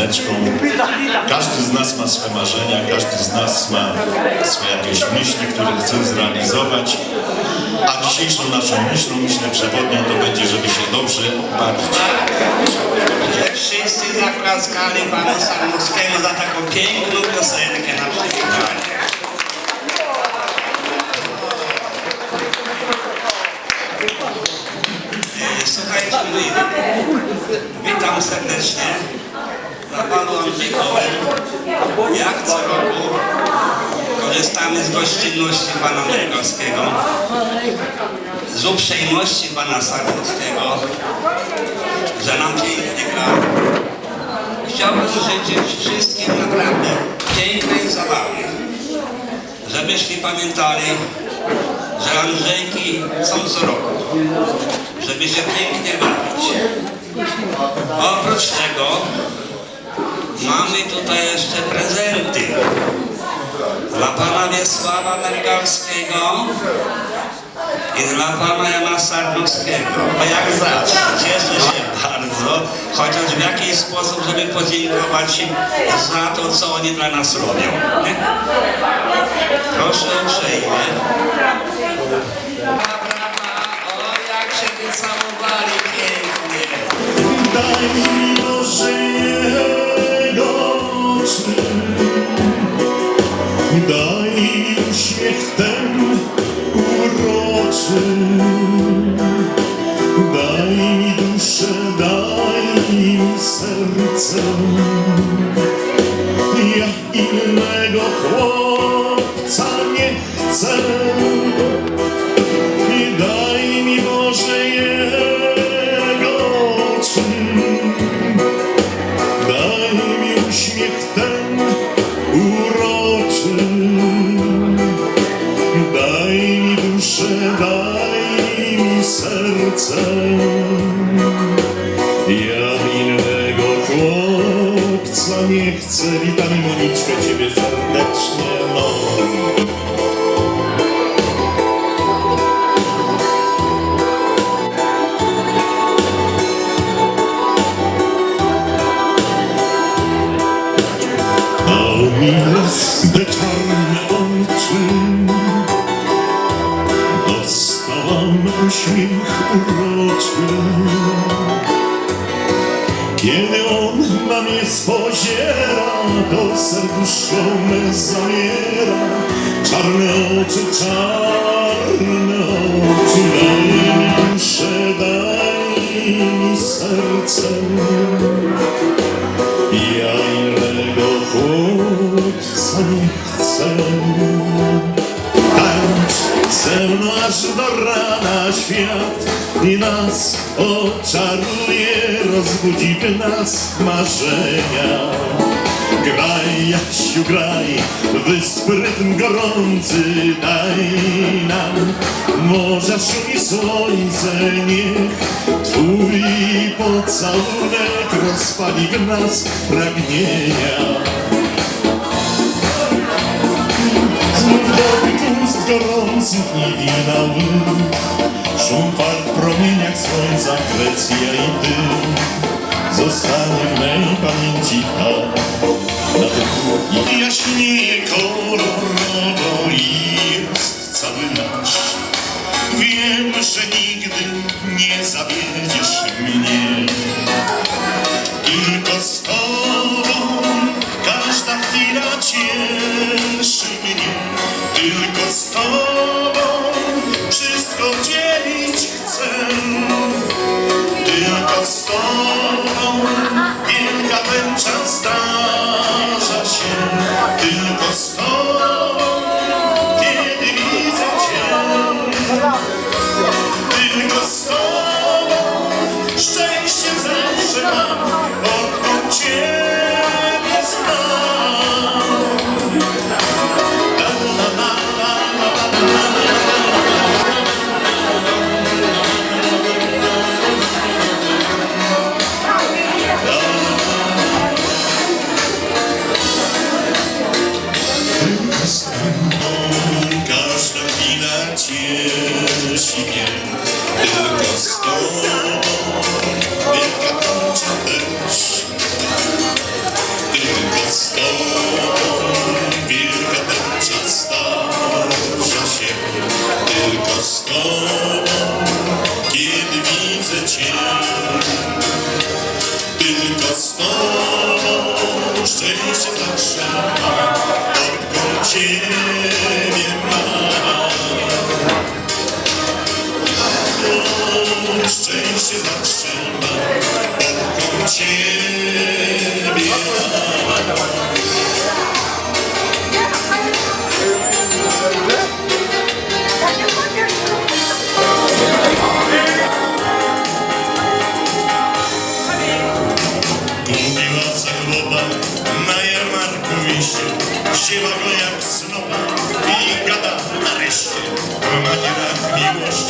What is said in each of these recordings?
pioseneczką. Każdy z nas ma swe marzenia, każdy z nas ma swoje jakieś myśli, które chce zrealizować. A dzisiejszą naszą myślą, myślę przewodnią, to będzie, żeby się dobrze bawić. Wszyscy zaklaskali Panu Sarnowskiemu za taką piękną piosenkę na przywitanie. Słuchajcie, witam serdecznie na Panu Andrzejkowym. Jak co roku korzystamy z gościnności Pana Mergowskiego, z uprzejmości Pana Sarnowskiego, że nam pięknie gra. Chciałbym życzyć wszystkim naprawdę pięknej zabawy, żebyśmy pamiętali, że Andrzejki są co roku, żeby się pięknie bawić. Oprócz tego mamy tutaj jeszcze prezenty dla Pana Wiesława Mergowskiego i dla Pana Jana Sarnowskiego. Bo jak zawsze cieszę się bardzo, chociaż w jakiś sposób, żeby podziękować im za to, co oni dla nas robią. Nie? Proszę uprzejmie. O, jak się wycałowali pięknie. Daj mi Boże jego oczy, daj mi uśmiech ten uroczy, daj mi duszę, daj mi serce. Ja innego chłopca nie chcę. I daj mi Boże jego oczy, daj mi uśmiech ten uroczy, daj mi duszę, daj mi serce. Ja innego chłopca nie chcę. Witam Moniczkę, ciebie serdecznie, no. Te czarne oczy, dostałam uśmiech uroczy. Kiedy on na mnie spoziera, to serduszko me zamiera. Czarne oczy, daj mi duszę, daj mi serce. Ja innego chłopca nie chcę. Tańcz ze mną aż do rana świat i nas oczaruje, rozbudzi w nas marzenia. Graj, Jasiu, graj, wyspy rytm gorący daj nam. Morza szum i słońce, niech twój pocałunek rozpali w nas pragnienia. Z młodowych ust gorących i wina łyn, szum fal w promieniach słońca, Grecja i dym. Zostanie w mej pamięci ta na tym i jaśnieje kolorowo i jest cały nasz. Wiem, że nigdy nie zawiedziesz mnie, tylko z tobą każda chwila cieszy mnie. Tylko z tobą wszystko dzielić chcę. Tylko z tobą wielka tęcza zdarza się. Tylko z tobą, kiedy widzę cię. Tylko z tobą szczęście zawsze mam, odkąd ciebie znam.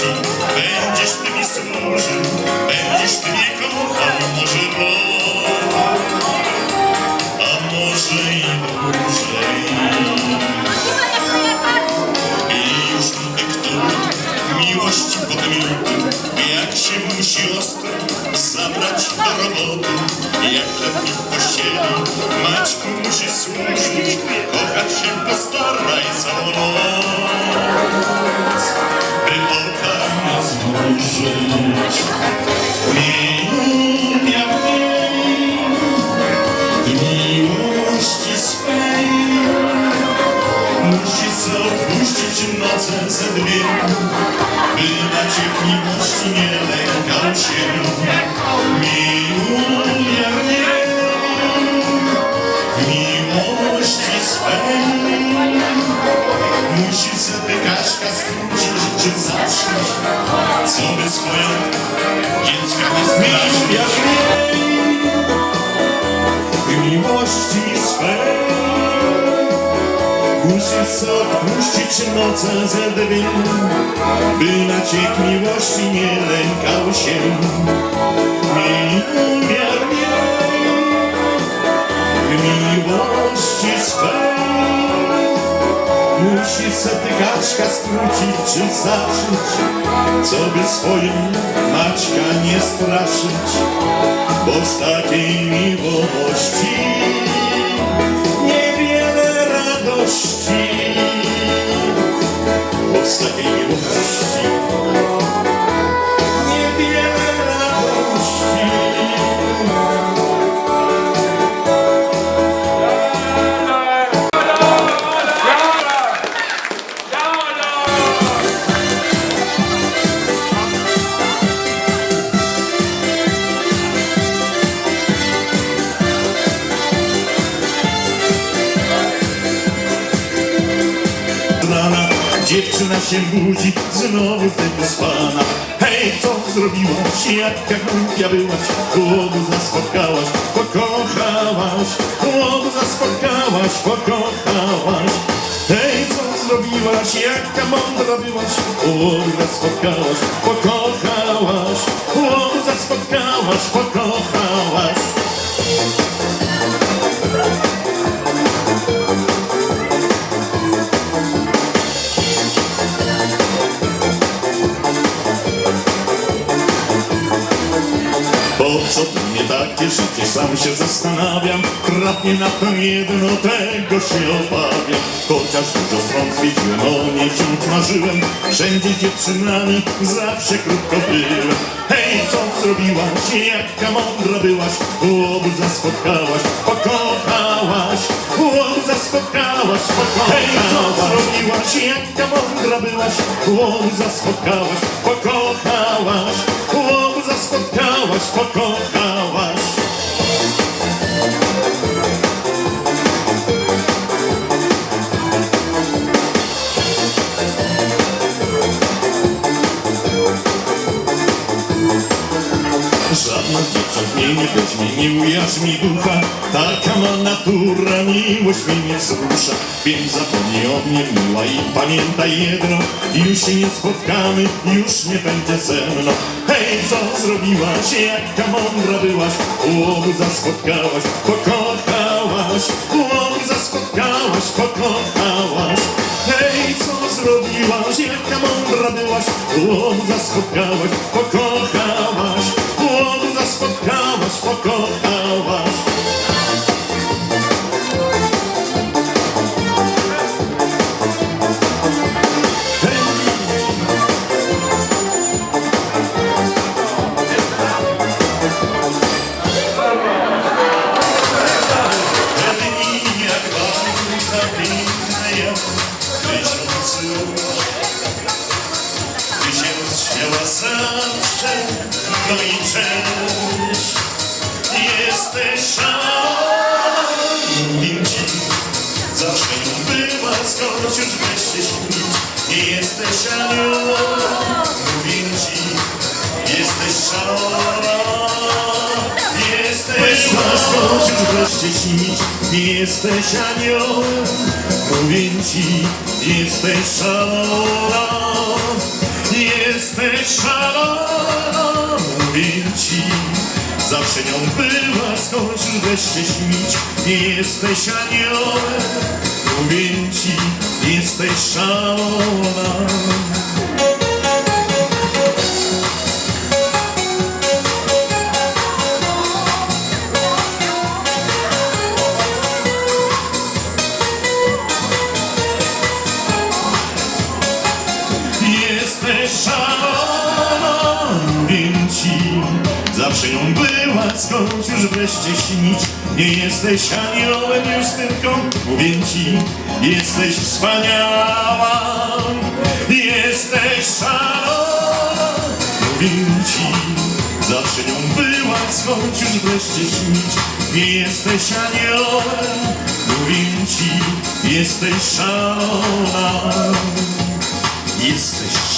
miłości, będziesz ty mi służył, będziesz ty mnie kochał, może rok, a może i dłużej. I już kto miłości podmiotu, jak się musi ostro zabrać do roboty, jak chlebnik w kościele, Maćku musi służyć, kochać się pastorna i całą noc, by oka nie zmrużyć. Miłuj w miłości swej, musi sobie odpuścić noce ze dwie, by Maciek miłości nie lękał się. Miłuj w miłości swej, musi sobie Kaśka skrócić czy zacząć, co by swoją dziecka nie stracić. W miłości swej musi sobie odpuścić noce ze dwie, by Maciek miłości nie lękał się. Miłuj w miłości swej, musi sobie Kaśka skrócić czy zacząć, co by swoim Maćka nie straszyć, bo z takiej miłości niewiele radości, bo z takiej miłości niewiele radości. Dziewczyna się budzi, znowu tego spana. Hej, co zrobiłaś, jaka głupia byłaś, łobuza spotkałaś, pokochałaś, łobuza spotkałaś, pokochałaś. Hej, co zrobiłaś, jaka mądra byłaś, łobuza spotkałaś, pokochałaś, łobuza spotkałaś, pokochałaś. Po co to mnie takie życie, sam się zastanawiam, trafnie na to jedno, tego się obawiam. Chociaż dużo stron zwiedziłem, o nie wciąż marzyłem, wszędzie dziewczynami zawsze krótko byłem. Hej, co zrobiłaś, jaka mądra byłaś, łobuza spotkałaś, pokochałaś, łobuza spotkałaś, pokochałaś. Hej, co zrobiłaś, jaka mądra byłaś, łobuza spotkałaś, pokochałaś, łobuza spotkałaś, pokochałaś. Żadna z dziewcząt mnie nie weźmie, nie ujaż mi ducha, taka ma natura, miłość mnie nie wzrusza. Więc zapomnij o mnie, miła, i pamiętaj jedno, już się nie spotkamy, już nie będzie ze mną. Hej, co zrobiłaś, jaka mądra byłaś, łobuza spotkałaś, pokochałaś, łobuza spotkałaś, pokochałaś. Hej, co zrobiłaś, jaka mądra byłaś, łobuza spotkałaś, pokochałaś, łobuza spotkałaś, pokochałaś. No i cześć, jesteś mówię ci, zawsze ją była, skąd już wreszcie śnić. Nie jesteś aniołem, mówię ci, jesteś szalona. Jesteś skąd już wreszcie śnić. Nie jesteś aniołem, mówię ci, jesteś szalona. Jesteś szalona, mówię ci, zawsze nią byłaś, choć weź się śnić. Nie jesteś aniołem, mówię ci, jesteś szalona. Jesteś szalona, mówię ci, zawsze nią byłaś, skąd już wreszcie śnić. Nie jesteś aniołem, Justynką, mówię ci, jesteś wspaniała. Jesteś szalona, mówię ci, zawsze nią byłaś, skąd już wreszcie śnić. Nie jesteś aniołem, mówię ci, jesteś szalona. Jesteś